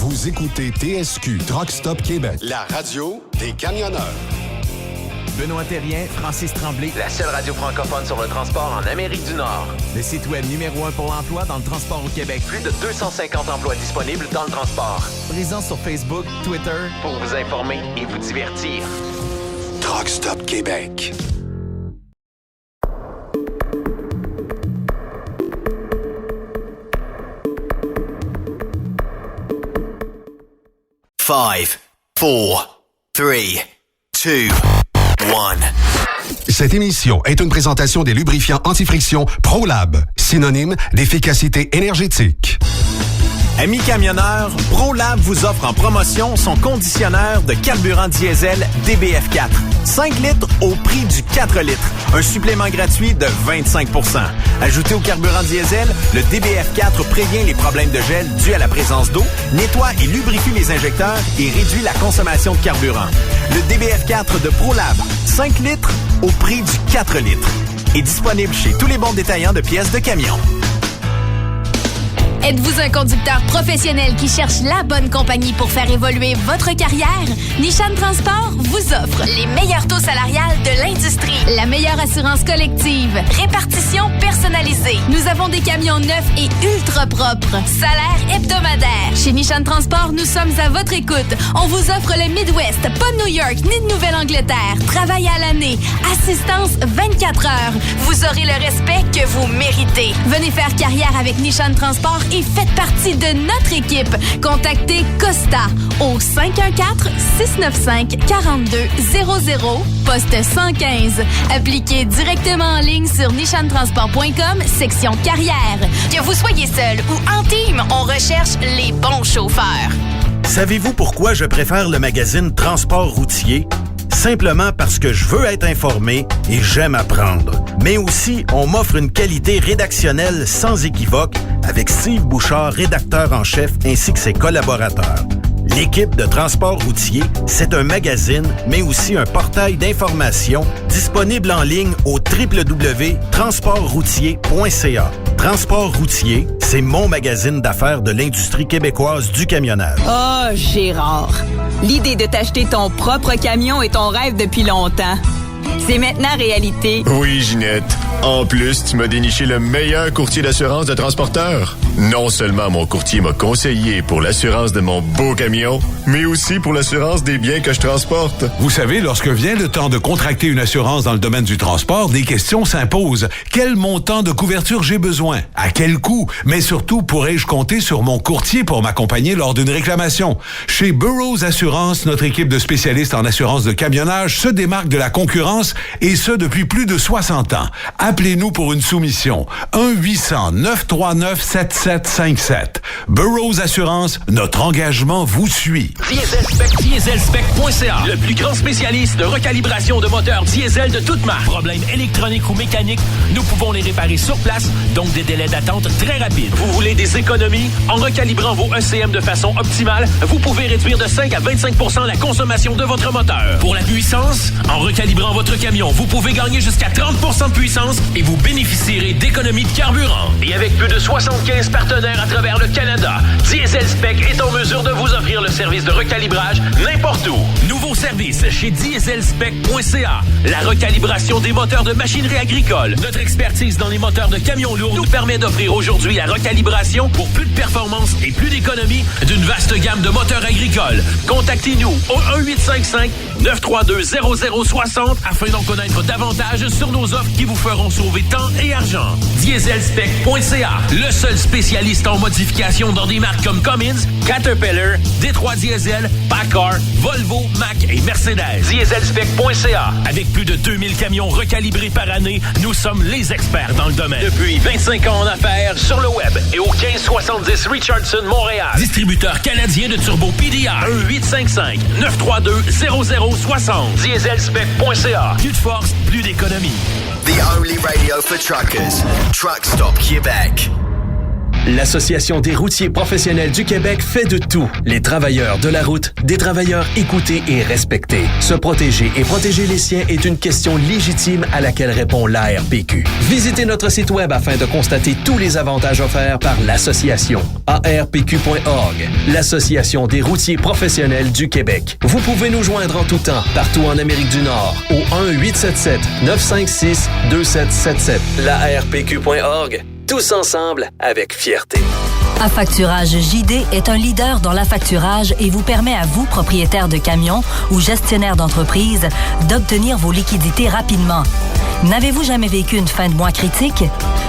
Vous écoutez TSQ Truck Stop Québec, la radio des camionneurs. Benoît Thérien, Francis Tremblay. La seule radio francophone sur le transport en Amérique du Nord. Le site web numéro 1 pour l'emploi dans le transport au Québec. Plus de 250 emplois disponibles dans le transport. Présent sur Facebook, Twitter. Pour vous informer et vous divertir. Truck Stop Québec. Five, 4, 3, 2, 1. Cette émission est une présentation des lubrifiants anti-friction ProLab, synonyme d'efficacité énergétique. Amis camionneurs, ProLab vous offre en promotion son conditionneur de carburant diesel DBF4. 5 litres au prix du 4 litres. Un supplément gratuit de 25 %. Ajouté au carburant diesel, le DBF4 prévient les problèmes de gel dus à la présence d'eau, nettoie et lubrifie les injecteurs et réduit la consommation de carburant. Le DBF4 de ProLab, 5 litres au prix du 4 litres. Est disponible chez tous les bons détaillants de pièces de camion. Êtes-vous un conducteur professionnel qui cherche la bonne compagnie pour faire évoluer votre carrière? Nishan Transport vous offre les meilleurs taux salariales de l'industrie, la meilleure assurance collective, répartition personnalisée. Nous avons des camions neufs et ultra propres. Salaire hebdomadaire. Chez Nishan Transport, nous sommes à votre écoute. On vous offre le Midwest, pas de New York ni de Nouvelle-Angleterre. Travail à l'année, assistance 24 heures. Vous aurez le respect que vous méritez. Venez faire carrière avec Nishan Transport et faites partie de notre équipe. Contactez Costa au 514-695-4200, poste 115. Appliquez directement en ligne sur nishantransport.com, section carrière. Que vous soyez seul ou en team, on recherche les bons chauffeurs. Savez-vous pourquoi je préfère le magazine Transport routier? Simplement parce que je veux être informé et j'aime apprendre. Mais aussi, on m'offre une qualité rédactionnelle sans équivoque avec Steve Bouchard, rédacteur en chef, ainsi que ses collaborateurs. L'équipe de Transport routier, c'est un magazine, mais aussi un portail d'information disponible en ligne au www.transportroutier.ca. Transport routier, c'est mon magazine d'affaires de l'industrie québécoise du camionnage. Oh, Gérard, l'idée de t'acheter ton propre camion est ton rêve depuis longtemps. C'est maintenant réalité. Oui, Ginette. En plus, tu m'as déniché le meilleur courtier d'assurance de transporteur. Non seulement mon courtier m'a conseillé pour l'assurance de mon beau camion, mais aussi pour l'assurance des biens que je transporte. Vous savez, lorsque vient le temps de contracter une assurance dans le domaine du transport, des questions s'imposent. Quel montant de couverture j'ai besoin? À quel coût? Mais surtout, pourrais-je compter sur mon courtier pour m'accompagner lors d'une réclamation? Chez Burroughs Assurance, notre équipe de spécialistes en assurance de camionnage se démarque de la concurrence et ce depuis plus de 60 ans. Appelez-nous pour une soumission. 1-800-939-7757. Burroughs Assurance, notre engagement vous suit. Dieselspec.ca, le plus grand spécialiste de recalibration de moteurs diesel de toute marque. Problèmes électroniques ou mécaniques, nous pouvons les réparer sur place, donc des délais d'attente très rapides. Vous voulez des économies? En recalibrant vos ECM de façon optimale, vous pouvez réduire de 5 à 25 % la consommation de votre moteur. Pour la puissance, en recalibrant votre camion, vous pouvez gagner jusqu'à 30 % de puissance et vous bénéficierez d'économies de carburant. Et avec plus de 75 partenaires à travers le Canada, Diesel Spec est en mesure de vous offrir le service de recalibrage n'importe où. Nouveau service chez dieselspec.ca. La recalibration des moteurs de machinerie agricole. Notre expertise dans les moteurs de camions lourds nous permet d'offrir aujourd'hui la recalibration pour plus de performance et plus d'économie d'une vaste gamme de moteurs agricoles. Contactez-nous au 1-855-932-0060 afin d'en connaître davantage sur nos offres qui vous feront sauver temps et argent. Dieselspec.ca, le seul spécialiste en modification dans des marques comme Cummins, Caterpillar, Détroit Diesel, Packard, Volvo, Mack et Mercedes. Dieselspec.ca. Avec plus de 2000 camions recalibrés par année, nous sommes les experts dans le domaine. Depuis 25 ans en affaires, sur le web et au 1570 Richardson, Montréal. Distributeur canadien de turbo PDR. 1-855-932-0060. Dieselspec.ca. Plus de force, plus d'économie. The only radio for truckers. Truck Stop Québec. L'Association des routiers professionnels du Québec fait de tout. Les travailleurs de la route, des travailleurs écoutés et respectés. Se protéger et protéger les siens est une question légitime à laquelle répond l'ARPQ. Visitez notre site web afin de constater tous les avantages offerts par l'association. ARPQ.org, l'Association des routiers professionnels du Québec. Vous pouvez nous joindre en tout temps, partout en Amérique du Nord, au 1-877-956-2777. l'ARPQ.org. Tous ensemble, avec fierté. Affacturage JD est un leader dans l'affacturage et vous permet à vous, propriétaire de camions ou gestionnaire d'entreprise, d'obtenir vos liquidités rapidement. N'avez-vous jamais vécu une fin de mois critique?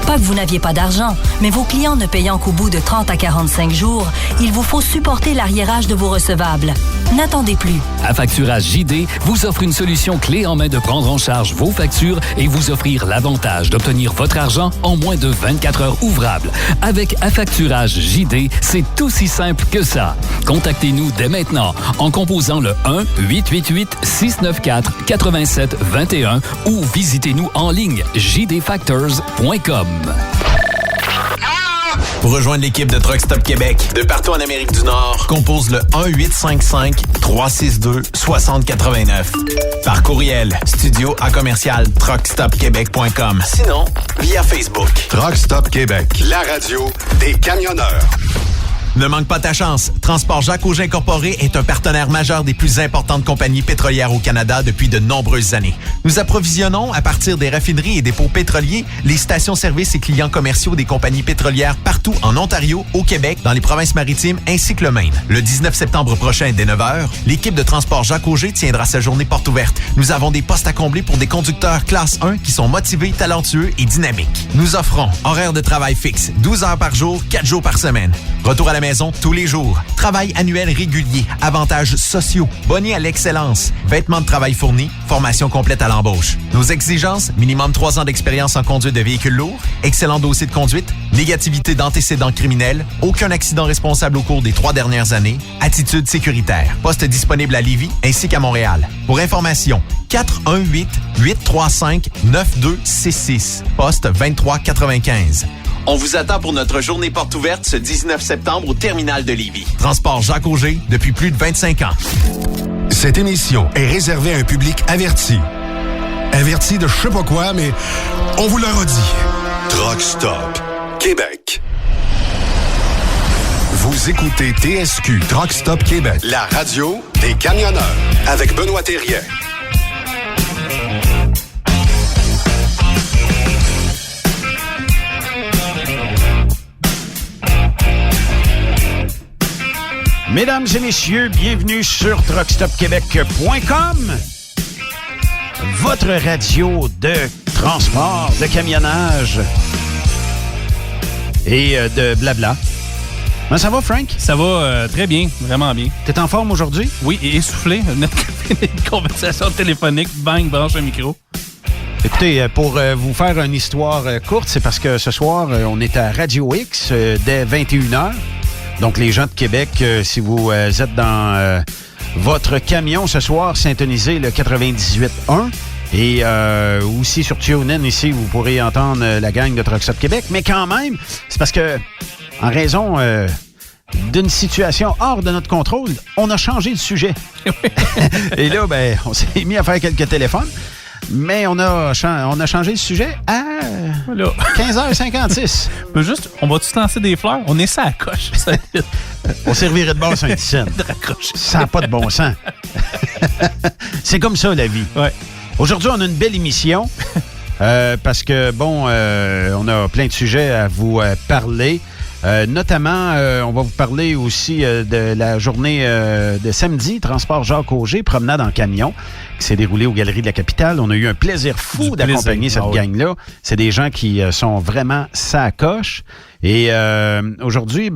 Pas que vous n'aviez pas d'argent, mais vos clients ne payant qu'au bout de 30 à 45 jours, il vous faut supporter l'arriérage de vos recevables. N'attendez plus. Affacturage JD vous offre une solution clé en main de prendre en charge vos factures et vous offrir l'avantage d'obtenir votre argent en moins de 24 heures ouvrables. Avec Affacturage JD, c'est aussi simple que ça. Contactez-nous dès maintenant en composant le 1-888-694-8721 ou visitez-nous en ligne jdfactors.com. Pour rejoindre l'équipe de Truck Stop Québec, de partout en Amérique du Nord, compose le 1-855-362-6089. Par courriel, studio@truckstopquebec.com. Sinon, via Facebook. Truck Stop Québec, la radio des camionneurs. Ne manque pas ta chance. Transport Jacques Auger Incorporé est un partenaire majeur des plus importantes compagnies pétrolières au Canada depuis de nombreuses années. Nous approvisionnons, à partir des raffineries et dépôts pétroliers, les stations-service et clients commerciaux des compagnies pétrolières partout en Ontario, au Québec, dans les provinces maritimes ainsi que le Maine. Le 19 septembre prochain, dès 9h, l'équipe de Transport Jacques Auger tiendra sa journée porte ouverte. Nous avons des postes à combler pour des conducteurs classe 1 qui sont motivés, talentueux et dynamiques. Nous offrons horaire de travail fixe, 12 heures par jour, 4 jours par semaine. Retour à la maison tous les jours. Travail annuel régulier. Avantages sociaux. Boni à l'excellence. Vêtements de travail fournis. Formation complète à l'embauche. Nos exigences, minimum 3 ans d'expérience en conduite de véhicules lourds. Excellent dossier de conduite. Négativité d'antécédents criminels. Aucun accident responsable au cours des 3 dernières années. Attitude sécuritaire. Poste disponible à Lévis ainsi qu'à Montréal. Pour information, 418-835-9266. Poste 2395. On vous attend pour notre journée porte ouverte ce 19 septembre au terminal de Lévis. Transport Jacques Auger depuis plus de 25 ans. Cette émission est réservée à un public averti. Averti de je sais pas quoi, mais on vous le redit. Truck Stop Québec. Vous écoutez TSQ Truck Stop Québec, la radio des camionneurs avec Benoît Thérien. Mesdames et messieurs, bienvenue sur truckstopquebec.com, votre radio de transport, de camionnage et de blabla. Ben, ça va, Frank? Ça va très bien, vraiment bien. T'es en forme aujourd'hui? Oui, et essoufflé. Notre conversation téléphonique, bang, branche un micro. Écoutez, pour vous faire une histoire courte, c'est parce que ce soir, on est à Radio X dès 21h. Donc, les gens de Québec, si vous êtes dans votre camion ce soir, syntonisez le 98.1. Et aussi sur TuneIn, ici, vous pourrez entendre la gang de Truck Stop Québec. Mais quand même, c'est parce que, en raison d'une situation hors de notre contrôle, on a changé de sujet. Et là, ben, on s'est mis à faire quelques téléphones. Mais on a changé le sujet à 15h56. On va-tu lancer des fleurs? On est ça à coche. On servirait de bord sur un petit scène. Ça n'a pas de bon sens. C'est comme ça, la vie. Ouais. Aujourd'hui, on a une belle émission parce que, bon, on a plein de sujets à vous parler. Notamment, on va vous parler aussi de la journée de samedi, Transport Jacques Auger, promenade en camion, qui s'est déroulée aux Galeries de la Capitale. On a eu un plaisir fou d'accompagner cette gang-là. C'est des gens qui sont vraiment sacoches. Et aujourd'hui,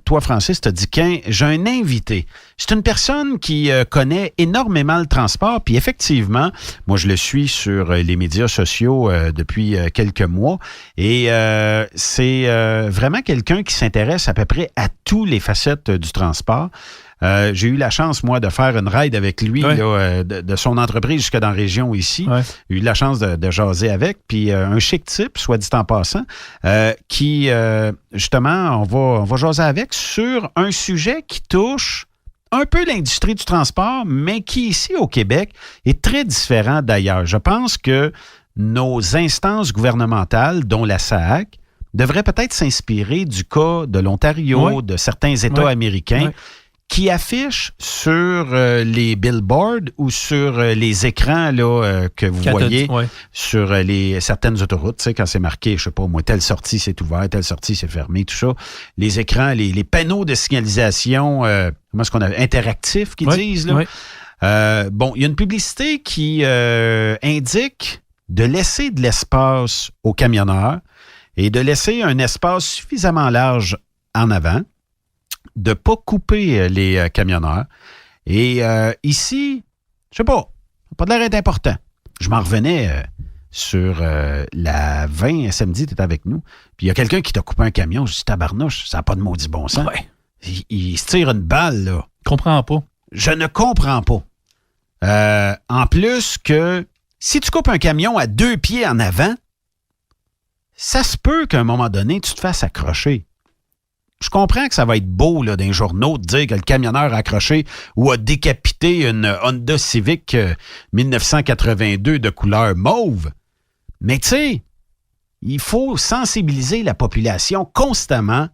toi, Francis, t'as dit qu'un j'ai un invité. C'est une personne qui connaît énormément le transport. Puis effectivement, moi, je le suis sur les médias sociaux depuis quelques mois. Et c'est vraiment quelqu'un qui s'intéresse à peu près à toutes les facettes du transport. J'ai eu la chance, moi, de faire une ride avec lui là, de son entreprise jusque dans la région ici. Ouais. J'ai eu la chance de jaser avec. Puis un chic type, soit dit en passant, qui, justement, on va jaser avec sur un sujet qui touche un peu l'industrie du transport, mais qui, ici, au Québec, est très différent d'ailleurs. Je pense que nos instances gouvernementales, dont la SAAC, devraient peut-être s'inspirer du cas de l'Ontario, de certains États américains, qui affichent sur les billboards ou sur les écrans là, que vous voyez sur certaines autoroutes, tu sais, quand c'est marqué, je sais pas moi, telle sortie c'est ouvert, telle sortie c'est fermé, tout ça. Les écrans, les panneaux de signalisation, comment est-ce qu'on a, interactifs qu'ils disent, là. Bon, il y a une publicité qui indique de laisser de l'espace aux camionneurs et de laisser un espace suffisamment large en avant, de ne pas couper les camionneurs. Et ici, je sais pas de l'air d'être important. Je m'en revenais sur la 20 samedi, tu étais avec nous, puis il y a quelqu'un qui t'a coupé un camion, je dis tabarnouche, ça n'a pas de maudit bon sens. Il se tire une balle, là. Je comprends pas. Je ne comprends pas. En plus que si tu coupes un camion à 2 pieds en avant, ça se peut qu'à un moment donné, tu te fasses accrocher. Je comprends que ça va être beau là, dans les journaux de dire que le camionneur a accroché ou a décapité une Honda Civic 1982 de couleur mauve. Mais tu sais, il faut sensibiliser la population constamment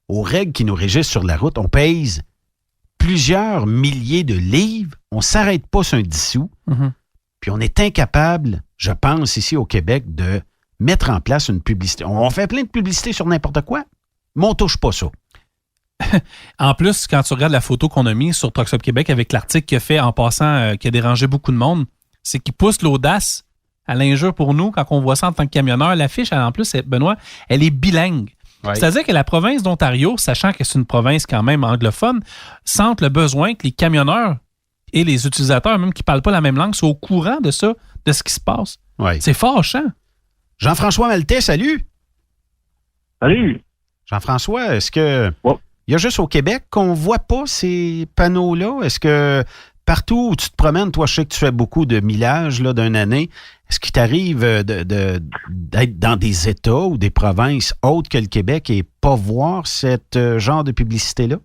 aux règles qui nous régissent sur la route. On pèse plusieurs milliers de livres, on ne s'arrête pas sur un 10 sous, puis on est incapable, je pense, ici au Québec, de mettre en place une publicité. On fait plein de publicités sur n'importe quoi, mais on ne touche pas ça. En plus, quand tu regardes la photo qu'on a mise sur Truck Stop Québec avec l'article qu'il a fait en passant, qui a dérangé beaucoup de monde, c'est qu'il pousse l'audace à l'injure pour nous quand on voit ça en tant que camionneur. L'affiche, en plus, Benoît, elle est bilingue. Ouais. C'est-à-dire que la province d'Ontario, sachant que c'est une province quand même anglophone, sente le besoin que les camionneurs et les utilisateurs, même qui ne parlent pas la même langue, soient au courant de ça, de ce qui se passe. Ouais. C'est fâchant. Jean-François Maltais, salut! Salut! Jean-François, est-ce que il y a juste au Québec qu'on voit pas ces panneaux-là? Est-ce que partout où tu te promènes, toi, je sais que tu fais beaucoup de millage là, d'une année, est-ce qu'il t'arrive d'être dans des États ou des provinces autres que le Québec et pas voir ce genre de publicité-là?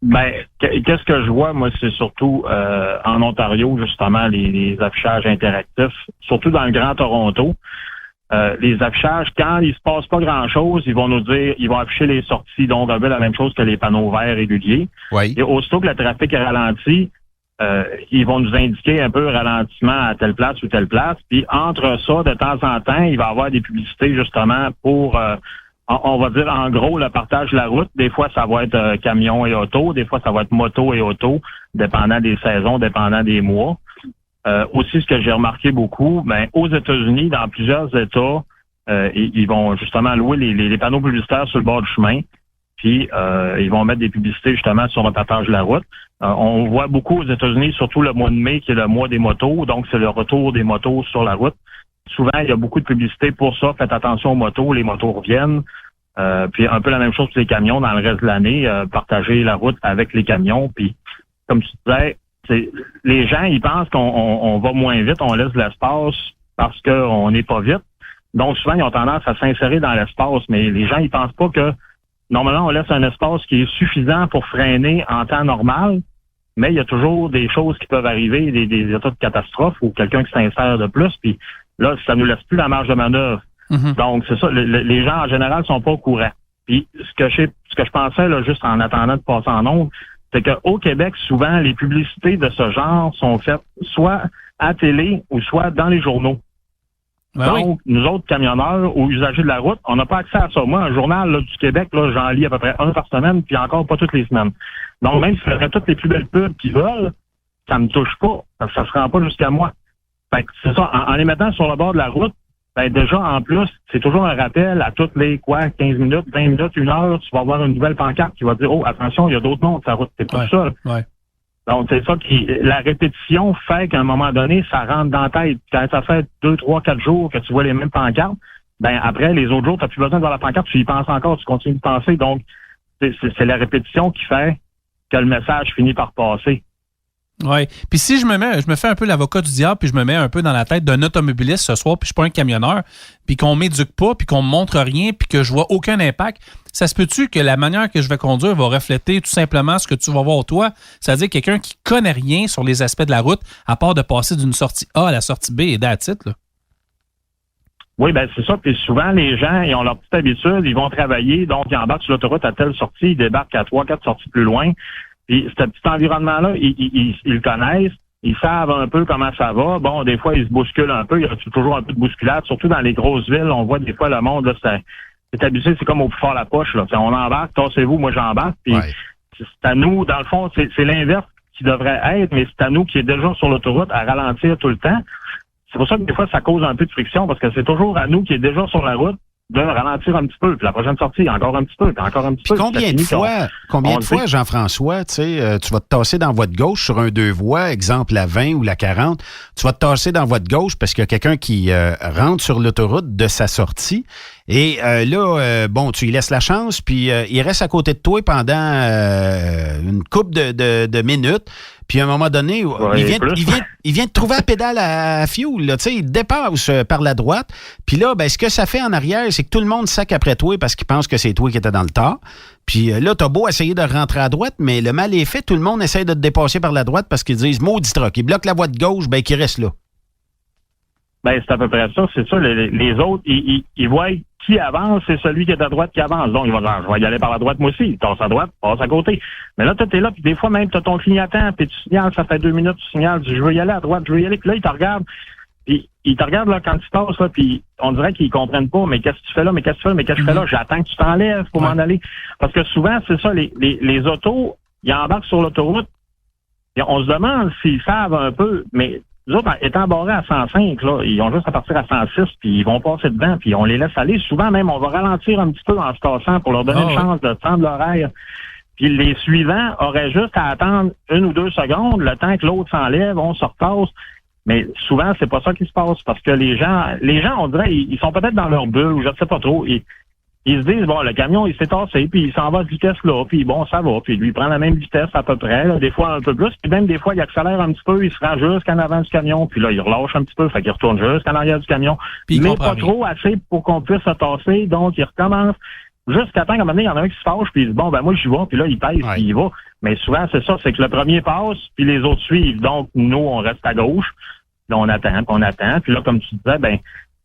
Ben, qu'est-ce que je vois, moi, c'est surtout en Ontario, justement, les affichages interactifs, surtout dans le Grand Toronto. Les affichages, quand il se passe pas grand-chose, ils vont nous dire, ils vont afficher les sorties, donc un peu la même chose que les panneaux verts réguliers. Oui. Et aussitôt que le trafic est ralenti, ils vont nous indiquer un peu ralentissement à telle place ou telle place. Puis entre ça, de temps en temps, il va y avoir des publicités justement pour, on va dire en gros, le partage de la route. Des fois, ça va être camion et auto. Des fois, ça va être moto et auto, dépendant des saisons, dépendant des mois. Aussi, ce que j'ai remarqué beaucoup, ben aux États-Unis, dans plusieurs États, ils vont justement louer les panneaux publicitaires sur le bord du chemin, puis ils vont mettre des publicités justement sur le partage de la route. On voit beaucoup aux États-Unis, surtout le mois de mai, qui est le mois des motos, donc c'est le retour des motos sur la route. Souvent, il y a beaucoup de publicité pour ça. Faites attention aux motos, les motos reviennent. Puis un peu la même chose pour les camions dans le reste de l'année, partager la route avec les camions. Puis, comme tu disais, les gens, ils pensent qu'on va moins vite, on laisse de l'espace parce qu'on n'est pas vite. Donc, souvent, ils ont tendance à s'insérer dans l'espace, mais les gens, ils pensent pas que, normalement, on laisse un espace qui est suffisant pour freiner en temps normal, mais il y a toujours des choses qui peuvent arriver, des états de catastrophe ou quelqu'un qui s'insère de plus, puis là, ça nous laisse plus la marge de manœuvre. Mm-hmm. Donc, c'est ça, les gens, en général, sont pas au courant. Puis, ce que je pensais, là, juste en attendant de passer en ondes, c'est qu'au Québec, souvent, les publicités de ce genre sont faites soit à télé ou soit dans les journaux. Ben donc, nous autres camionneurs ou usagers de la route, on n'a pas accès à ça. Moi, un journal là, du Québec, là, j'en lis à peu près un par semaine, puis encore pas toutes les semaines. Donc, même si je ferais toutes les plus belles pubs qu'ils veulent, ça me touche pas. Ça se rend pas jusqu'à moi. Fait que c'est ça, en les mettant sur le bord de la route, ben déjà, en plus, c'est toujours un rappel à toutes les, 15 minutes, 20 minutes, 1 heure, tu vas avoir une nouvelle pancarte qui va dire, oh, attention, il y a d'autres mondes, ça route, t'es pas seul. Ouais. Donc, c'est ça la répétition fait qu'à un moment donné, ça rentre dans la tête. Quand ça fait 2, 3, 4 jours que tu vois les mêmes pancartes, ben, après, les autres jours, t'as plus besoin de voir la pancarte, tu y penses encore, tu continues de penser. Donc, c'est la répétition qui fait que le message finit par passer. Oui. Puis si je me fais un peu l'avocat du diable, puis je me mets un peu dans la tête d'un automobiliste ce soir, puis je suis pas un camionneur, puis qu'on m'éduque pas, puis qu'on me montre rien, puis que je vois aucun impact, ça se peut-tu que la manière que je vais conduire va refléter tout simplement ce que tu vas voir toi? C'est-à-dire quelqu'un qui connaît rien sur les aspects de la route, à part de passer d'une sortie A à la sortie B et that's it, là. Oui, ben c'est ça. Puis souvent, les gens, ils ont leur petite habitude, ils vont travailler, donc ils embarquent sur l'autoroute à telle sortie, ils débarquent à 3-4 sorties plus loin. Puis ce petit environnement-là, ils le connaissent, ils savent un peu comment ça va. Bon, des fois, ils se bousculent un peu, il y a toujours un peu de bousculade, surtout dans les grosses villes, on voit des fois le monde, là, c'est habitué, c'est comme au plus fort la poche, là. On embarque, tassez-vous, moi j'embarque, puis c'est à nous, dans le fond, c'est l'inverse qui devrait être, mais c'est à nous qui est déjà sur l'autoroute à ralentir tout le temps. C'est pour ça que des fois, ça cause un peu de friction, parce que c'est toujours à nous qui est déjà sur la route de ralentir un petit peu, puis la prochaine sortie, encore un petit peu, puis encore un petit peu. Combien de fois, Jean-François, tu sais, tu vas te tasser dans la voie de gauche sur un 2 voies, exemple la 20 ou la 40, tu vas te tasser dans la voie de gauche parce qu'il y a quelqu'un qui rentre sur l'autoroute de sa sortie, et là, tu lui laisses la chance, puis il reste à côté de toi pendant une couple de minutes. Puis à un moment donné, il vient de trouver la pédale à fuel. Là, il dépasse par la droite. Puis là, ce que ça fait en arrière, c'est que tout le monde sac après toi parce qu'il pense que c'est toi qui étais dans le tort. Puis là, t'as beau essayer de rentrer à droite, mais le mal est fait. Tout le monde essaie de te dépasser par la droite parce qu'ils disent « maudit truck ». Ils bloquent la voie de gauche, qu'il reste là. Ben, c'est à peu près ça. C'est ça. Les autres, ils voient qui avance, c'est celui qui est à droite qui avance. Donc, ils vont dire, je vais y aller par la droite, moi aussi. Il passe à droite, passe à côté. Mais là, tu es là, puis des fois, même, tu as ton clignotant, puis tu signales, ça fait 2 minutes, tu signales, je veux y aller à droite, je veux y aller. Puis là, ils te regardent. Puis ils te regardent là, quand tu passes, là, puis on dirait qu'ils comprennent pas. Mais qu'est-ce que tu fais là? Mais qu'est-ce que tu fais? Mais qu'est-ce que je fais là? J'attends que tu t'enlèves pour m'en aller. Parce que souvent, c'est ça, les autos, ils embarquent sur l'autoroute. Et on se demande s'ils savent un peu, mais les autres, étant barrés à 105, là, ils ont juste à partir à 106, puis ils vont passer dedans, puis on les laisse aller. Souvent, même, on va ralentir un petit peu en se cassant pour leur donner une chance de prendre l'horaire. Puis les suivants auraient juste à attendre 1 ou 2 secondes, le temps que l'autre s'enlève, on se repasse. Mais souvent, c'est pas ça qui se passe, parce que les gens, on dirait, ils sont peut-être dans leur bulle, ou je ne sais pas trop. Ils se disent, bon, le camion, il s'est tassé, puis il s'en va de vitesse là, puis bon, ça va, puis lui, il prend la même vitesse à peu près, là, des fois un peu plus, puis même des fois, il accélère un petit peu, il se rend jusqu'en avant du camion, puis là, il relâche un petit peu, fait qu'il retourne jusqu'en arrière du camion, mais pas trop assez pour qu'on puisse se tasser, donc il recommence jusqu'à temps qu'à un moment donné, il y en a un qui se fâche, puis il dit, bon, ben moi, j'y vais, puis là, il pèse, puis il va. Mais souvent, c'est ça, c'est que le premier passe, puis les autres suivent, donc nous, on reste à gauche, là, on attend, puis là, comme tu disais, ben,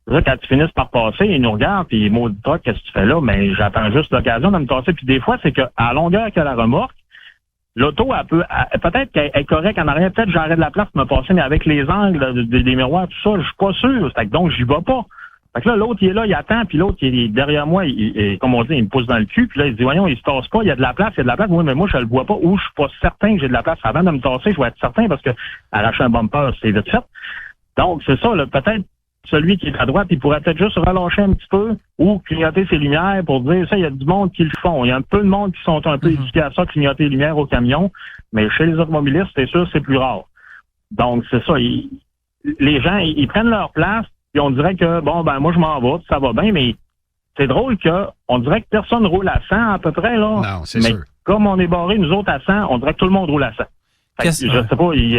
là, quand tu finisses par passer, ils nous regardent, puis maudit truck, qu'est-ce que tu fais là? Mais j'attends juste l'occasion de me tasser. Puis des fois, c'est qu'à longueur que la remorque, l'auto, peut-être qu'elle est correcte en arrière, peut-être j'aurais de la place pour me passer, mais avec les angles des miroirs, tout ça, je suis pas sûr. Donc, j'y vais pas. Fait que là, l'autre, il est là, il attend, puis l'autre, il est derrière moi, comme on dit, il me pousse dans le cul, puis là, il se dit, voyons, il se tasse pas, il y a de la place. Oui, mais moi, je le vois pas, ou je suis pas certain que j'ai de la place. Avant de me tasser, je vais être certain, parce que arracher un bumper, c'est vite fait. Donc, c'est ça, là, peut-être, celui qui est à droite, il pourrait peut-être juste relâcher un petit peu ou clignoter ses lumières pour dire ça, il y a du monde qui le font. Il y a un peu de monde qui sont un peu éduqués à ça, clignoter les lumières au camion, mais chez les automobilistes, c'est sûr, c'est plus rare. Donc, c'est ça. Les gens, ils prennent leur place, puis on dirait que, bon, ben moi, je m'en vais, ça va bien, mais c'est drôle on dirait que personne roule à 100 à peu près, là. Non, c'est mais sûr. Comme on est barré, nous autres, à 100, on dirait que tout le monde roule à 100. Je sais pas, il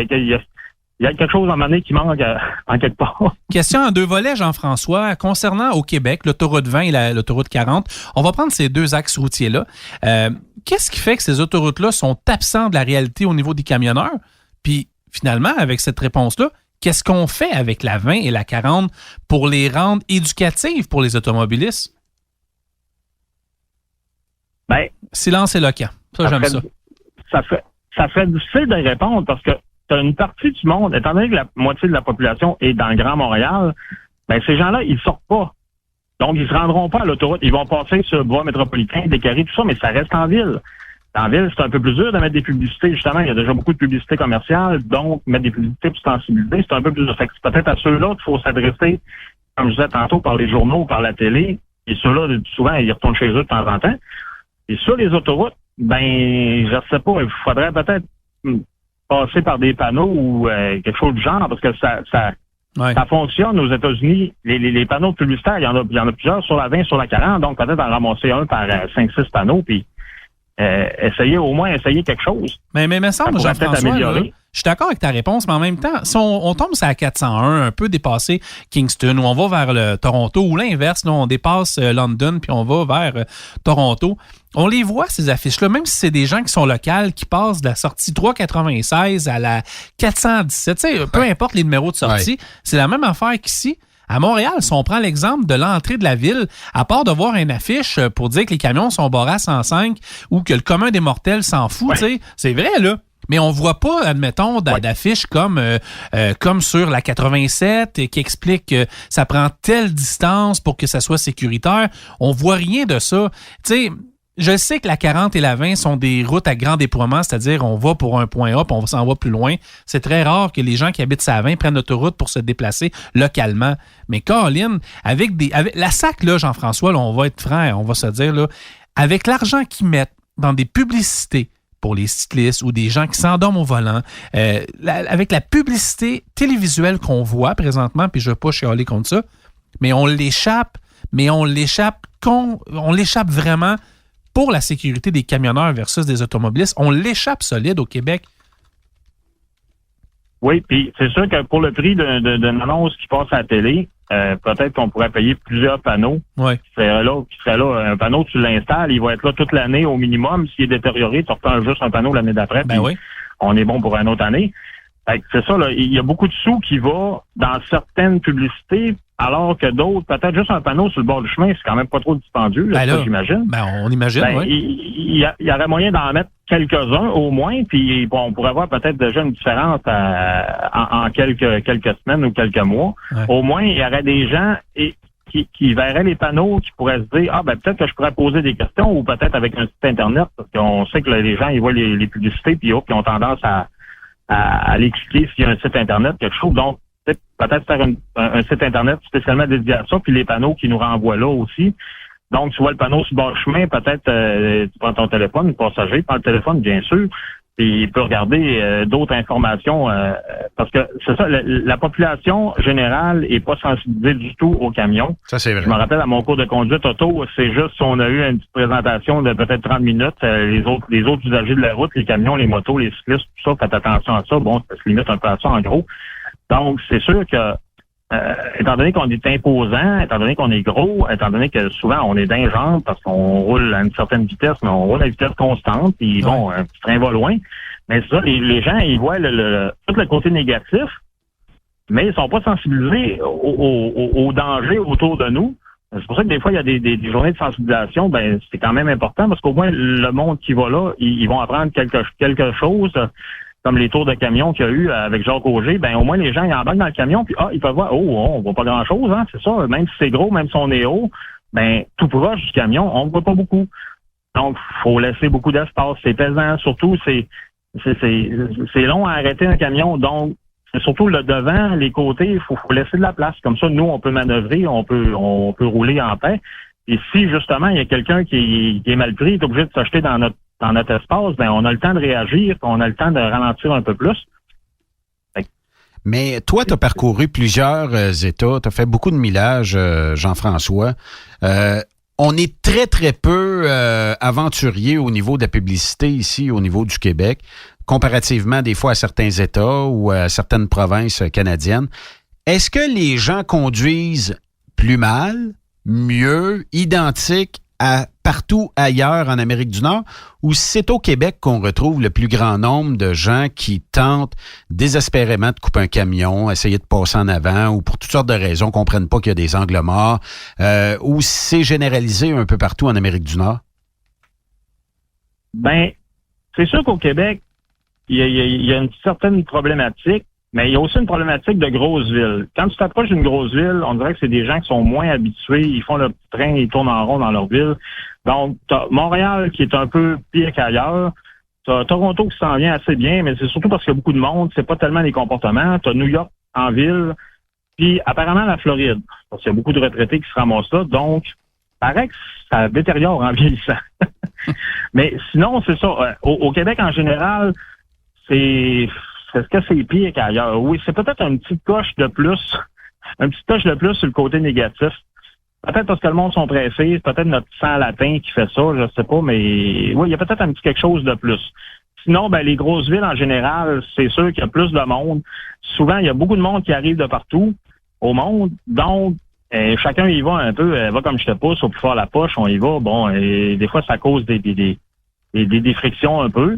y a quelque chose à un moment donné qui manque en quelque part. Question en 2 volets, Jean-François. Concernant au Québec, l'autoroute 20 et l'autoroute 40, on va prendre ces 2 axes routiers-là. Qu'est-ce qui fait que ces autoroutes-là sont absentes de la réalité au niveau des camionneurs? Puis, finalement, avec cette réponse-là, qu'est-ce qu'on fait avec la 20 et la 40 pour les rendre éducatives pour les automobilistes? Ben, silence éloquent. Ça, j'aime ça. Ça fait difficile de répondre parce que tu as une partie du monde, étant donné que la moitié de la population est dans le Grand Montréal, ben ces gens-là, ils sortent pas. Donc, ils se rendront pas à l'autoroute. Ils vont passer sur le bois métropolitain, Décarie, tout ça, mais ça reste en ville. En ville, c'est un peu plus dur de mettre des publicités. Justement, il y a déjà beaucoup de publicités commerciales, donc mettre des publicités pour sensibiliser, c'est un peu plus dur. Fait que c'est peut-être à ceux-là qu'il faut s'adresser, comme je disais tantôt, par les journaux, par la télé. Et ceux-là, souvent, ils retournent chez eux de temps en temps. Et sur les autoroutes, ben, je sais pas, il faudrait peut-être passer par des panneaux ou quelque chose du genre, parce que ça fonctionne aux États-Unis. Les panneaux publicitaires, il y en a plusieurs sur la 20, sur la 40, donc peut-être en ramasser un par 5-6 panneaux, puis au moins essayer quelque chose. Mais semble, Jean-François, là, je suis d'accord avec ta réponse, mais en même temps, si on tombe sur la 401, un peu dépassé Kingston, ou on va vers le Toronto, ou l'inverse, là, on dépasse London, puis on va vers Toronto, on les voit, ces affiches-là, même si c'est des gens qui sont locales, qui passent de la sortie 396 à la 417, tu sais, peu importe les numéros de sortie, c'est la même affaire qu'ici. À Montréal, si on prend l'exemple de l'entrée de la ville, à part de voir une affiche pour dire que les camions sont barrés à 105 ou que le commun des mortels s'en fout, tu sais, c'est vrai, là. Mais on voit pas, admettons, d'affiches comme sur la 87 qui explique que ça prend telle distance pour que ça soit sécuritaire. On voit rien de ça. Tu sais, je sais que la 40 et la 20 sont des routes à grand déploiement, c'est-à-dire on va pour un point A puis on s'en va plus loin. C'est très rare que les gens qui habitent à 20 prennent l'autoroute pour se déplacer localement. Mais Colin, avec la SAC, là, Jean-François, là, on va être franc, on va se dire, là, avec l'argent qu'ils mettent dans des publicités pour les cyclistes ou des gens qui s'endorment au volant, avec la publicité télévisuelle qu'on voit présentement, puis je ne veux pas chialer contre ça, mais on l'échappe vraiment pour la sécurité des camionneurs versus des automobilistes. On l'échappe solide au Québec. Oui, puis c'est sûr que pour le prix d'une annonce qui passe à la télé, peut-être qu'on pourrait payer plusieurs panneaux. Oui. Qui serait là. Un panneau, tu l'installes, il va être là toute l'année au minimum. S'il est détérioré, tu refais juste un panneau l'année d'après. Ben oui. On est bon pour une autre année. C'est ça, là. Il y a beaucoup de sous qui vont dans certaines publicités, alors que d'autres, peut-être juste un panneau sur le bord du chemin, c'est quand même pas trop dispendieux, là, j'imagine. Ben, on imagine, oui. Il y aurait moyen d'en mettre quelques-uns au moins, puis on pourrait voir peut-être déjà une différence en quelques semaines ou quelques mois. Ouais. Au moins, il y aurait des gens qui verraient les panneaux, qui pourraient se dire, peut-être que je pourrais poser des questions, ou peut-être avec un site Internet, parce qu'on sait que les gens, ils voient les publicités, puis ils ont tendance à aller cliquer s'il y a un site Internet, quelque chose. Donc, peut-être faire un site Internet spécialement dédié à ça, puis les panneaux qui nous renvoient là aussi. Donc, tu vois le panneau sur le bord du chemin, peut-être tu prends ton téléphone, le passager prend le téléphone, bien sûr, puis il peut regarder d'autres informations, parce que c'est ça, la population générale est pas sensibilisée du tout aux camions. Ça, c'est vrai. Je me rappelle à mon cours de conduite auto, c'est juste si on a eu une petite présentation de peut-être 30 minutes, les autres usagers de la route, les camions, les motos, les cyclistes, tout ça, faites attention à ça, bon, ça se limite un peu à ça en gros. Donc, c'est sûr que, étant donné qu'on est imposant, étant donné qu'on est gros, étant donné que souvent on est d'un genre parce qu'on roule à une certaine vitesse, mais on roule à une vitesse constante, puis bon, un petit train va loin. Mais ça, les gens, ils voient tout le côté négatif, mais ils sont pas sensibilisés au danger autour de nous. C'est pour ça que des fois, il y a des journées de sensibilisation, ben c'est quand même important parce qu'au moins, le monde qui va là, ils vont apprendre quelque chose. Comme les tours de camion qu'il y a eu avec Jacques Auger, ben au moins les gens ils embarquent dans le camion puis ils peuvent voir on voit pas grand chose, hein, c'est ça, même si c'est gros, même si on est haut, ben tout proche du camion, on voit pas beaucoup. Donc faut laisser beaucoup d'espace, c'est pesant, surtout c'est long à arrêter un camion, donc c'est surtout le devant, les côtés, il faut laisser de la place. Comme ça, nous on peut manœuvrer, on peut rouler en paix. Et si justement il y a quelqu'un qui est mal pris, il est obligé de s'acheter dans notre espace, ben on a le temps de réagir, on a le temps de ralentir un peu plus. Mais toi, tu as parcouru plusieurs États, tu as fait beaucoup de millages, Jean-François. On est très, très peu aventurier au niveau de la publicité ici, au niveau du Québec, comparativement des fois à certains États ou à certaines provinces canadiennes. Est-ce que les gens conduisent plus mal, mieux, identiques à partout ailleurs en Amérique du Nord, ou c'est au Québec qu'on retrouve le plus grand nombre de gens qui tentent désespérément de couper un camion, essayer de passer en avant, ou pour toutes sortes de raisons, ne comprennent pas qu'il y a des angles morts, ou c'est généralisé un peu partout en Amérique du Nord? Ben, c'est sûr qu'au Québec, il y a une certaine problématique, mais il y a aussi une problématique de grosses villes. Quand tu t'approches d'une grosse ville, on dirait que c'est des gens qui sont moins habitués, ils font le petit train, ils tournent en rond dans leur ville. Donc, t'as Montréal qui est un peu pire qu'ailleurs. T'as Toronto qui s'en vient assez bien, mais c'est surtout parce qu'il y a beaucoup de monde, c'est pas tellement les comportements. T'as New York en ville, puis apparemment la Floride. Parce qu'il y a beaucoup de retraités qui se ramassent là, donc paraît que ça détériore en vieillissant. Mais sinon, c'est ça. Au Québec en général, est-ce que c'est pire qu'ailleurs? Oui, c'est peut-être une petite coche de plus sur le côté négatif. Peut-être parce que le monde sont pressés, peut-être notre sang latin qui fait ça, je sais pas, mais oui, il y a peut-être un petit quelque chose de plus. Sinon, les grosses villes en général, c'est sûr qu'il y a plus de monde. Souvent, il y a beaucoup de monde qui arrive de partout au monde, donc chacun y va un peu, va comme je te pousse, au plus fort la poche, on y va. Bon, et des fois, ça cause des frictions un peu.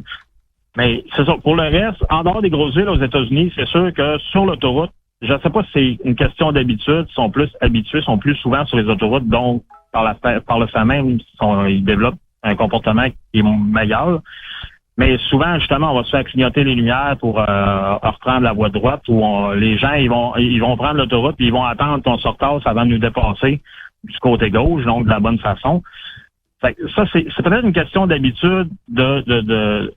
Mais c'est ça. Pour le reste, en dehors des grosses villes aux États-Unis, c'est sûr que sur l'autoroute, je ne sais pas si c'est une question d'habitude, ils sont plus habitués, sont plus souvent sur les autoroutes, donc par le fait même, ils développent un comportement qui est meilleur. Mais souvent, justement, on va se faire clignoter les lumières pour reprendre la voie droite où les gens ils vont prendre l'autoroute et ils vont attendre qu'on sorte avant de nous dépasser du côté gauche, donc de la bonne façon. Fait que ça, c'est peut-être une question d'habitude de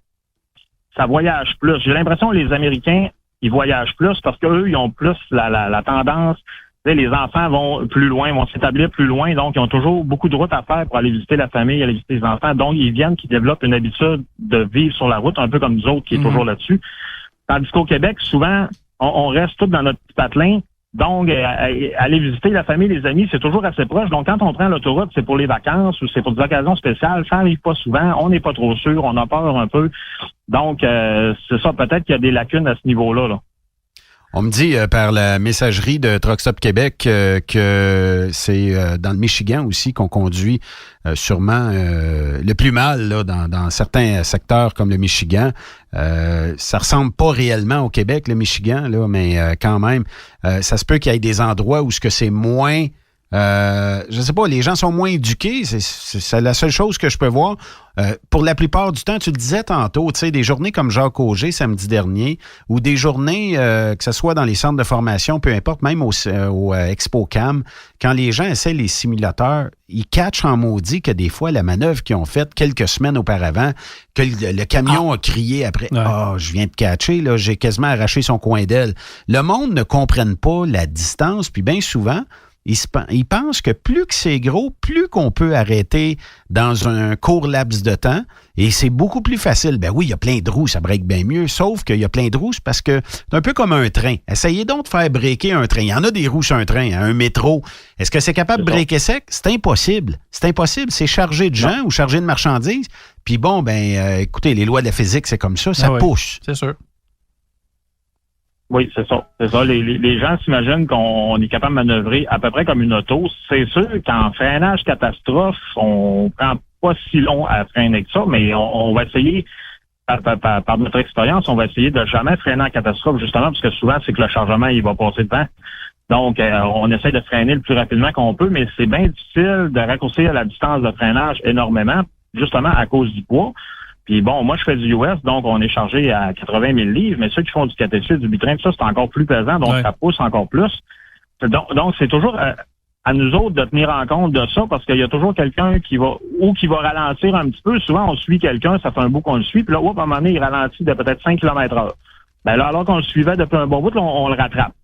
ça voyage plus. J'ai l'impression que les Américains, ils voyagent plus parce qu'eux, ils ont plus la tendance. Les enfants vont plus loin, vont s'établir plus loin, donc ils ont toujours beaucoup de routes à faire pour aller visiter la famille, aller visiter les enfants. Donc, ils développent une habitude de vivre sur la route, un peu comme nous autres qui est toujours là-dessus. Tandis qu'au Québec, souvent, on reste tous dans notre petit patelin. Donc, aller visiter la famille, les amis, c'est toujours assez proche. Donc, quand on prend l'autoroute, c'est pour les vacances ou c'est pour des occasions spéciales. Ça n'arrive pas souvent. On n'est pas trop sûr. On a peur un peu. Donc, c'est ça. Peut-être qu'il y a des lacunes à ce niveau-là, là. On me dit par la messagerie de Truck Stop Québec que c'est dans le Michigan aussi qu'on conduit sûrement le plus mal là, dans certains secteurs comme le Michigan. Ça ressemble pas réellement au Québec, le Michigan, là, mais quand même, ça se peut qu'il y ait des endroits où ce que c'est moins... je sais pas, les gens sont moins éduqués, c'est la seule chose que je peux voir. Pour la plupart du temps, tu le disais tantôt, tu sais, des journées comme Jacques Auger samedi dernier, ou des journées, que ce soit dans les centres de formation, peu importe, même au ExpoCam, quand les gens essaient les simulateurs, ils catchent en maudit que des fois, la manœuvre qu'ils ont faite quelques semaines auparavant, que le camion a crié après, je viens de catcher, là, j'ai quasiment arraché son coin d'aile. Le monde ne comprenne pas la distance, puis bien souvent, ils pensent que plus que c'est gros, plus qu'on peut arrêter dans un court laps de temps. Et c'est beaucoup plus facile. Ben oui, il y a plein de roues, ça break bien mieux. Sauf qu'il y a plein de roues, c'est parce que c'est un peu comme un train. Essayez donc de faire breaker un train. Il y en a des roues sur un train, un métro. Est-ce que c'est capable de breaker sec? C'est impossible. C'est impossible. C'est chargé de gens ou chargé de marchandises. Puis bon, écoutez, les lois de la physique, c'est comme ça. Ça pousse. C'est sûr. Oui, c'est ça. C'est ça. Les gens s'imaginent qu'on est capable de manœuvrer à peu près comme une auto. C'est sûr qu'en freinage catastrophe, on prend pas si long à freiner que ça, mais on va essayer, par notre expérience, on va essayer de jamais freiner en catastrophe, justement, parce que souvent, c'est que le chargement, il va passer devant. Donc, on essaie de freiner le plus rapidement qu'on peut, mais c'est bien difficile de raccourcir la distance de freinage énormément, justement à cause du poids. Puis bon, moi, je fais du US, donc on est chargé à 80 000 livres, mais ceux qui font du catéchisme, du bitrain, ça, c'est encore plus pesant, donc ça pousse encore plus. Donc, c'est toujours à nous autres de tenir en compte de ça, parce qu'il y a toujours quelqu'un qui va ralentir un petit peu. Souvent, on suit quelqu'un, ça fait un bout qu'on le suit, puis là, à un moment donné, il ralentit de peut-être 5 km/h. Ben là, alors qu'on le suivait depuis un bon bout, là, on le rattrape.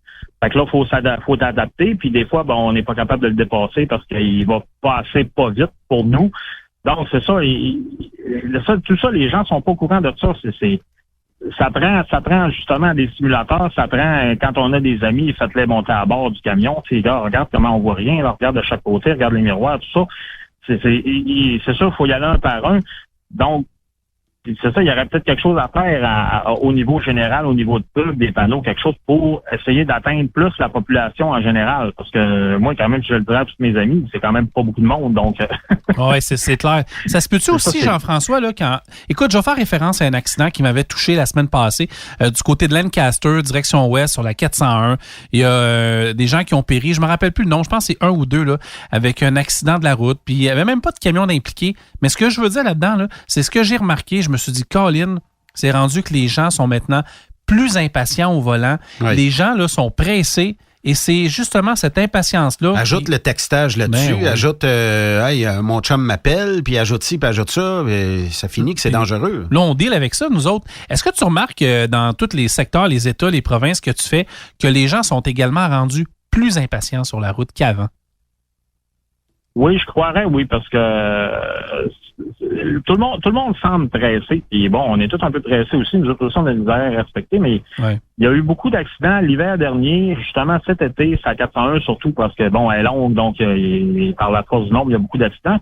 Fait que là, faut s'adapter, puis des fois, on n'est pas capable de le dépasser parce qu'il va passer pas vite pour nous. Donc, c'est ça, tout ça, les gens sont pas au courant de ça. Ça prend justement des simulateurs, ça prend, quand on a des amis, faites-les monter à bord du camion. Tu sais, gars, regarde comment on voit rien, là, regarde de chaque côté, regarde les miroirs, tout ça. C'est ça, il faut y aller un par un. Donc, c'est ça, il y aurait peut-être quelque chose à faire au niveau général, au niveau de pub, des panneaux, quelque chose pour essayer d'atteindre plus la population en général. Parce que moi, quand même, je le dirais à tous mes amis, c'est quand même pas beaucoup de monde, donc... Oui, c'est clair. Ça se peut-tu aussi, Jean-François, là, quand... Écoute, je vais faire référence à un accident qui m'avait touché la semaine passée du côté de Lancaster, direction ouest, sur la 401. Il y a des gens qui ont péri, je me rappelle plus le nom, je pense que c'est 1 ou 2, là, avec un accident de la route, puis il y avait même pas de camion impliqué. Mais ce que je veux dire là-dedans, là, c'est ce que j'ai remarqué, je me suis dit, Colin, c'est rendu que les gens sont maintenant plus impatients au volant. Oui. Les gens là sont pressés et c'est justement cette impatience-là. Ajoute le textage là-dessus, ajoute hey, mon chum m'appelle, puis ajoute ci, puis ajoute ça, et ça finit que c'est dangereux. Là, on deal avec ça, nous autres. Est-ce que tu remarques dans tous les secteurs, les États, les provinces que tu fais, que les gens sont également rendus plus impatients sur la route qu'avant? Oui, je croirais, oui, parce que tout le monde semble pressé. Puis bon, on est tous un peu pressés aussi. Nous autres aussi, on a des horaires respectés, mais il y a eu beaucoup d'accidents l'hiver dernier. Justement, cet été, c'est à 401 surtout parce que, bon, elle est longue, donc par la force du nombre, il y a beaucoup d'accidents.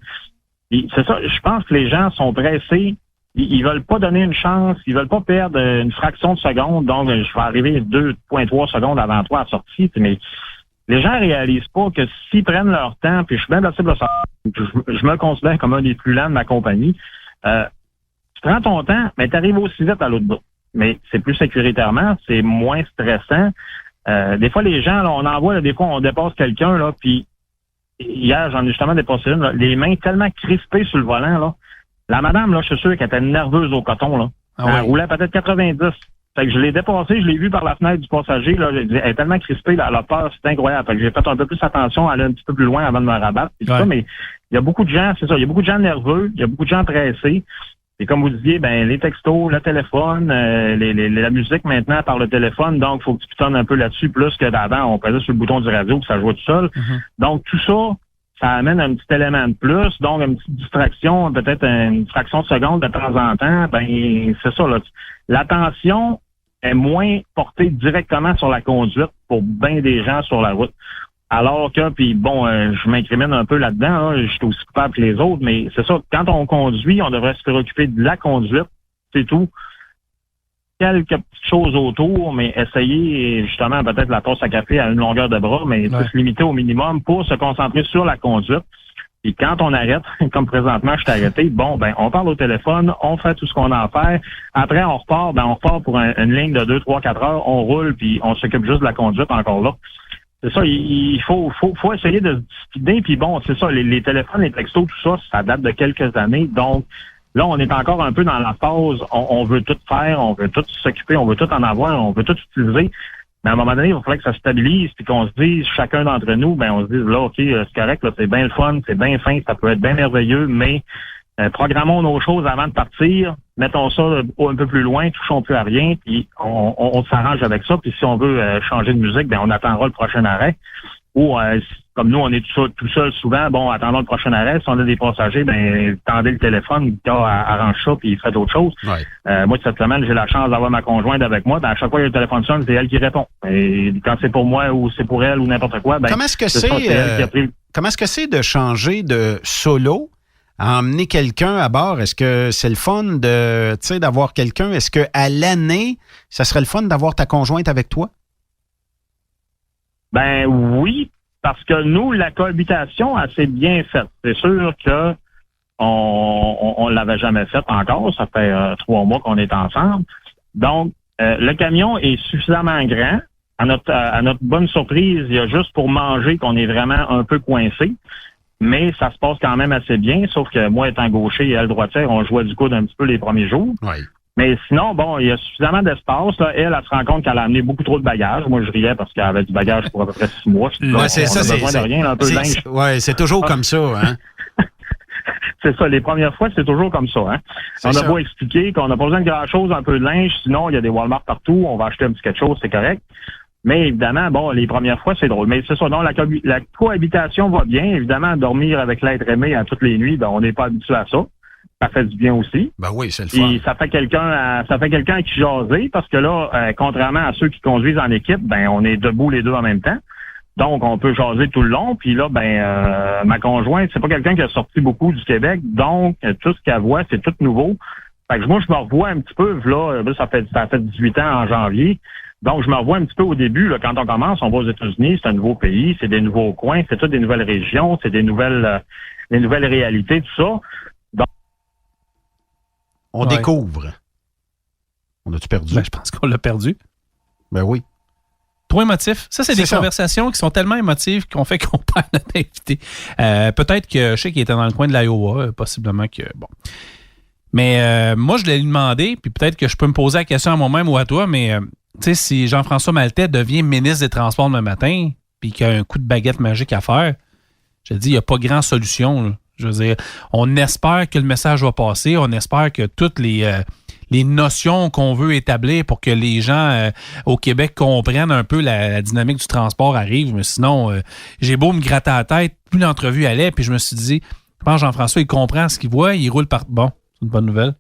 Et c'est ça, je pense que les gens sont pressés. Ils veulent pas donner une chance, ils veulent pas perdre une fraction de seconde. Donc, je vais arriver 2,3 secondes avant toi à la sortie, mais les gens réalisent pas que s'ils prennent leur temps, puis je suis bien placé pour ça, je me considère comme un des plus lents de ma compagnie, tu prends ton temps, mais tu arrives aussi vite à l'autre bout. Mais c'est plus sécuritairement, c'est moins stressant. Des fois, les gens, là, on en voit, là, des fois, on dépasse quelqu'un, là, puis hier, j'en ai justement dépassé une, là, les mains tellement crispées sur le volant, là. La madame, là, je suis sûr qu'elle était nerveuse au coton, là. Elle roulait peut-être 90. Fait que je l'ai dépassé, je l'ai vu par la fenêtre du passager, là. Elle est tellement crispée, là, elle a peur, c'est incroyable. Fait que j'ai fait un peu plus attention à aller un petit peu plus loin avant de me rabattre. Et tout ça, mais il y a beaucoup de gens, c'est ça, il y a beaucoup de gens nerveux, il y a beaucoup de gens pressés. Et comme vous disiez, ben les textos, le téléphone, la musique maintenant par le téléphone, donc il faut que tu pitonnes un peu là-dessus, plus que d'avant, on pesait sur le bouton du radio, que ça jouait tout seul. Donc tout ça, ça amène un petit élément de plus, donc une petite distraction, peut-être une fraction de seconde de temps en temps. Ben c'est ça, là. L'attention est moins portée directement sur la conduite pour bien des gens sur la route. Alors que, puis bon, je m'incrimine un peu là-dedans, je suis aussi coupable que les autres, mais c'est ça, quand on conduit, on devrait se préoccuper de la conduite, c'est tout. Quelques petites choses autour, mais essayer justement peut-être la tasse à café à une longueur de bras, mais se limiter au minimum pour se concentrer sur la conduite. Et quand on arrête, comme présentement, je suis arrêté, bon, ben, on parle au téléphone, on fait tout ce qu'on a à faire. Après, on repart pour une ligne de 2, 3, 4 heures, on roule, puis on s'occupe juste de la conduite encore là. C'est ça, il faut essayer de se discipliner, puis bon, c'est ça, les téléphones, les textos, tout ça, ça date de quelques années, donc là, on est encore un peu dans la phase, on veut tout faire, on veut tout s'occuper, on veut tout en avoir, on veut tout utiliser. Mais à un moment donné, il va falloir que ça se stabilise, puis qu'on se dise, chacun d'entre nous, ben on se dise, là, OK, c'est correct, là, c'est bien le fun, c'est bien fin, ça peut être bien merveilleux, mais programmons nos choses avant de partir, mettons ça un peu plus loin, touchons plus à rien, puis on s'arrange avec ça, puis si on veut changer de musique, ben on attendra le prochain arrêt. Ou comme nous, on est tout seul souvent, bon, attendons le prochain arrêt. Si on a des passagers, ben tendez le téléphone, arrange ça, puis faites autre chose. Moi, cette semaine, j'ai la chance d'avoir ma conjointe avec moi. Ben, à chaque fois que le téléphone sonne, c'est elle qui répond. Et quand c'est pour moi ou c'est pour elle ou n'importe quoi, ben comment est-ce que c'est de changer de solo à emmener quelqu'un à bord? Est-ce que c'est le fun d'avoir quelqu'un? Est-ce que à l'année, ça serait le fun d'avoir ta conjointe avec toi? Ben oui, parce que nous, la cohabitation, elle s'est bien faite. C'est sûr que on l'avait jamais faite encore. Ça fait 3 mois qu'on est ensemble. Donc, le camion est suffisamment grand. À notre bonne surprise, il y a juste pour manger qu'on est vraiment un peu coincé. Mais ça se passe quand même assez bien, sauf que moi, étant gaucher et elle droitière, on jouait du coude un petit peu les premiers jours. Oui. Mais sinon, bon, il y a suffisamment d'espace. Là. Elle se rend compte qu'elle a amené beaucoup trop de bagages. Moi, je riais parce qu'elle avait du bagage pour à peu près 6 mois. C'est ça, on a besoin de rien, un peu de linge. Ouais, c'est toujours comme ça, hein? C'est ça, les premières fois, c'est toujours comme ça, hein? On a beau expliquer qu'on n'a pas besoin de grand-chose, un peu de linge, sinon, il y a des Walmart partout, on va acheter un petit quelque chose, c'est correct. Mais évidemment, bon, les premières fois, c'est drôle. Mais c'est ça, non, la cohabitation va bien. Évidemment, dormir avec l'être aimé à toutes les nuits, ben, on n'est pas habitué à ça. Ça fait du bien aussi. Ben oui, c'est le fun. Et ça fait quelqu'un à qui jaser parce que là, contrairement à ceux qui conduisent en équipe, ben on est debout les deux en même temps. Donc, on peut jaser tout le long. Puis là, ben ma conjointe, c'est pas quelqu'un qui a sorti beaucoup du Québec. Donc, tout ce qu'elle voit, c'est tout nouveau. Fait que moi, je me revois un petit peu, là, ça fait 18 ans en janvier. Donc, je me revois un petit peu au début, là, quand on commence, on va aux États-Unis, c'est un nouveau pays, c'est des nouveaux coins, c'est toutes des nouvelles régions, c'est des nouvelles réalités, tout ça. On découvre. On a-tu perdu? Ben, je pense qu'on l'a perdu. Ben oui. Trop émotif. Ça, c'est des conversations qui sont tellement émotives qu'on fait qu'on perd notre invité. Peut-être que je sais qu'il était dans le coin de l'Iowa, possiblement que... Bon. Mais moi, je l'ai demandé, puis peut-être que je peux me poser la question à moi-même ou à toi, mais tu sais, si Jean-François Maltais devient ministre des Transports demain matin, puis qu'il y a un coup de baguette magique à faire, je te dis, il n'y a pas grand solution, là. Je veux dire, on espère que le message va passer. On espère que toutes les les notions qu'on veut établir pour que les gens au Québec comprennent un peu la dynamique du transport arrive. Mais sinon, j'ai beau me gratter la tête, plus l'entrevue allait, puis je me suis dit, je pense que Jean-François, il comprend ce qu'il voit, il roule partout. Bon, c'est une bonne nouvelle.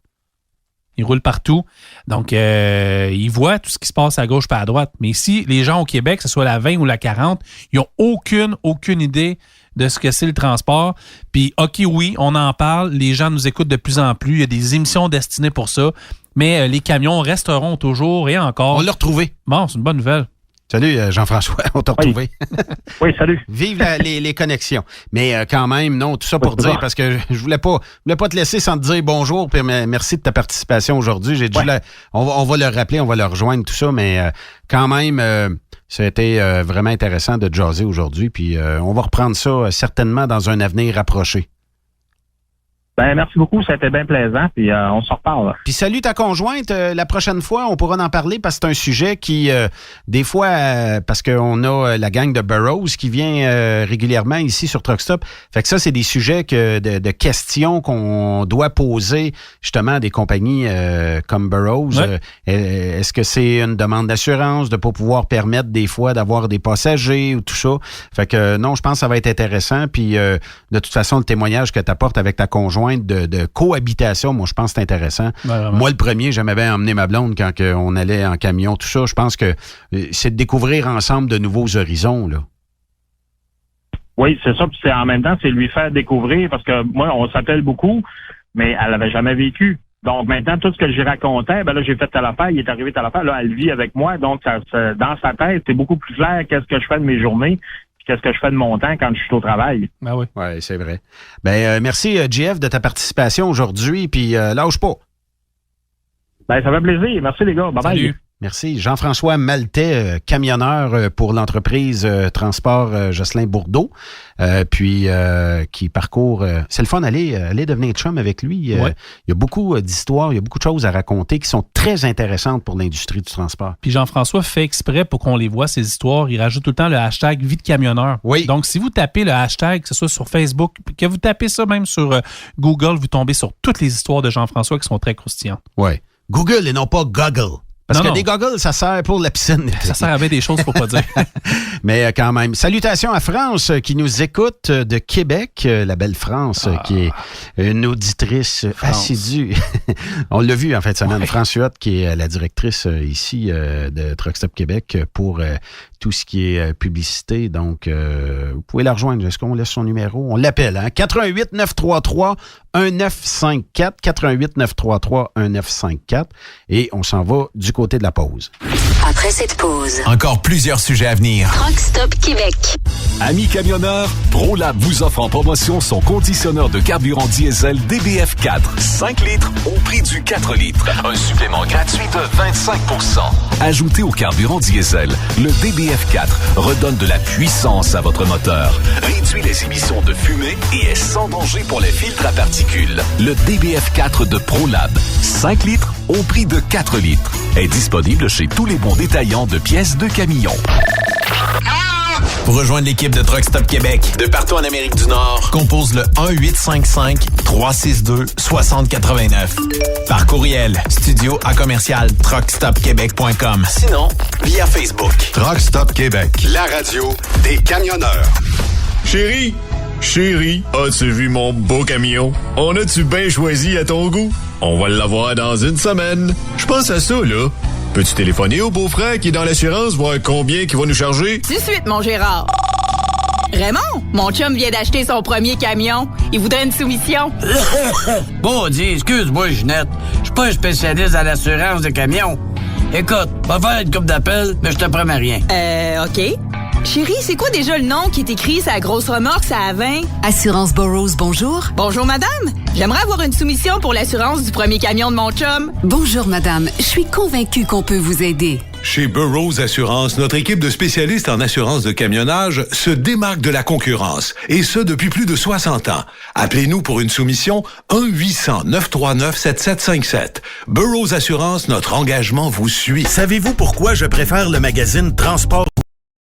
Il roule partout. Donc, il voit tout ce qui se passe à gauche et à droite. Mais ici, les gens au Québec, que ce soit la 20 ou la 40, ils n'ont aucune idée de ce que c'est le transport. Puis, OK, oui, on en parle. Les gens nous écoutent de plus en plus. Il y a des émissions destinées pour ça. Mais les camions resteront toujours et encore. On l'a retrouvé. Bon, c'est une bonne nouvelle. Salut Jean-François, on t'a retrouvé. Oui, salut. Vive les connexions. Mais quand même, non, tout ça pour dire, parce que je voulais pas te laisser sans te dire bonjour, puis merci de ta participation aujourd'hui. J'ai dit, on va le rappeler, on va le rejoindre, tout ça, mais quand même, ça a été vraiment intéressant de jaser aujourd'hui, puis on va reprendre ça certainement dans un avenir rapproché. Ben, merci beaucoup, ça a été bien plaisant, puis on s'en reparle. Puis salut ta conjointe, la prochaine fois, on pourra en parler parce que c'est un sujet qui, des fois, parce qu'on a la gang de Burroughs qui vient régulièrement ici sur Truck Stop, fait que ça, c'est des sujets de questions qu'on doit poser justement à des compagnies comme Burroughs. Ouais. Est-ce que c'est une demande d'assurance de pas pouvoir permettre des fois d'avoir des passagers ou tout ça? Fait que non, je pense que ça va être intéressant, puis de toute façon, le témoignage que tu apportes avec ta conjointe de cohabitation, moi, je pense que c'est intéressant. Ouais, moi, le premier, j'aimais bien emmener ma blonde quand on allait en camion, tout ça. Je pense que c'est de découvrir ensemble de nouveaux horizons, là. Oui, c'est ça. Puis en même temps, c'est lui faire découvrir, parce que moi, on s'appelle beaucoup, mais elle n'avait jamais vécu. Donc maintenant, tout ce que j'ai raconté, ben là, j'ai fait telle affaire, il est arrivé telle affaire, là, elle vit avec moi. Donc, ça, dans sa tête, c'est beaucoup plus clair qu'est-ce que je fais de mes journées. Qu'est-ce que je fais de mon temps quand je suis au travail. Ah oui. Oui, c'est vrai. Ben merci, JF, de ta participation aujourd'hui, puis lâche pas. Ben, ça fait plaisir. Merci, les gars. Bye-bye. Salut. Merci. Jean-François Maltais, camionneur pour l'entreprise Transport Jocelyn-Bourdeau, puis qui parcourt... c'est le fun d'aller devenir chum avec lui. Ouais. Il y a beaucoup d'histoires, il y a beaucoup de choses à raconter qui sont très intéressantes pour l'industrie du transport. Puis Jean-François fait exprès pour qu'on les voit, ces histoires. Il rajoute tout le temps le hashtag vie de camionneur. Oui. Donc, si vous tapez le hashtag, que ce soit sur Facebook, que vous tapez ça même sur Google, vous tombez sur toutes les histoires de Jean-François qui sont très croustillantes. Oui. Google et non pas Goggle. Parce que des goggles, ça sert pour la piscine. Ça sert à bien des choses, faut pas dire. Mais quand même. Salutations à France qui nous écoute de Québec, la belle France, qui est une auditrice assidue. On l'a vu en fin de semaine. France Huot, qui est la directrice ici de Truck Stop Québec pour tout ce qui est publicité. Donc, vous pouvez la rejoindre. Est-ce qu'on laisse son numéro? On l'appelle, hein? 88 933 1954. 88 933 1954. Et on s'en va du côté de la pause. Après cette pause, Encore plusieurs sujets à venir. Truck Stop Québec. Amis camionneurs, ProLab vous offre en promotion son conditionneur de carburant diesel DBF4. 5 litres au prix du 4 litres. Un supplément gratuit de 25%. Ajouté au carburant diesel, le DBF4 redonne de la puissance à votre moteur, réduit les émissions de fumée et est sans danger pour les filtres à particules. Le DBF4 de ProLab, 5 litres au prix de 4 litres, est disponible chez tous les bons détaillants de pièces de camion. Pour rejoindre l'équipe de Truck Stop Québec, de partout en Amérique du Nord, compose le 1-855-362-6089. Par courriel, studio@truckstopquebec.com. Sinon, via Facebook. Truck Stop Québec, la radio des camionneurs. Chérie, as-tu vu mon beau camion? On a-tu bien choisi à ton goût? On va l'avoir dans une semaine. Je pense à ça, là. Peux-tu téléphoner au beau-frère qui est dans l'assurance, voir combien qu'il va nous charger? Tout de suite, mon Gérard. Raymond, mon chum vient d'acheter son premier camion. Il voudrait une soumission. Bon, dis, excuse-moi, Ginette. Je suis pas un spécialiste dans l'assurance de camions. Écoute, va faire une coupe d'appel, mais je te promets rien. OK. Chérie, c'est quoi déjà le nom qui est écrit sur la grosse remorque, ça a 20? Assurance Burroughs, bonjour. Bonjour, madame. J'aimerais avoir une soumission pour l'assurance du premier camion de mon chum. Bonjour, madame. Je suis convaincue qu'on peut vous aider. Chez Burroughs Assurance, notre équipe de spécialistes en assurance de camionnage se démarque de la concurrence, et ce depuis plus de 60 ans. Appelez-nous pour une soumission 1-800-939-7757. Burroughs Assurance, notre engagement vous suit. Savez-vous pourquoi je préfère le magazine Transport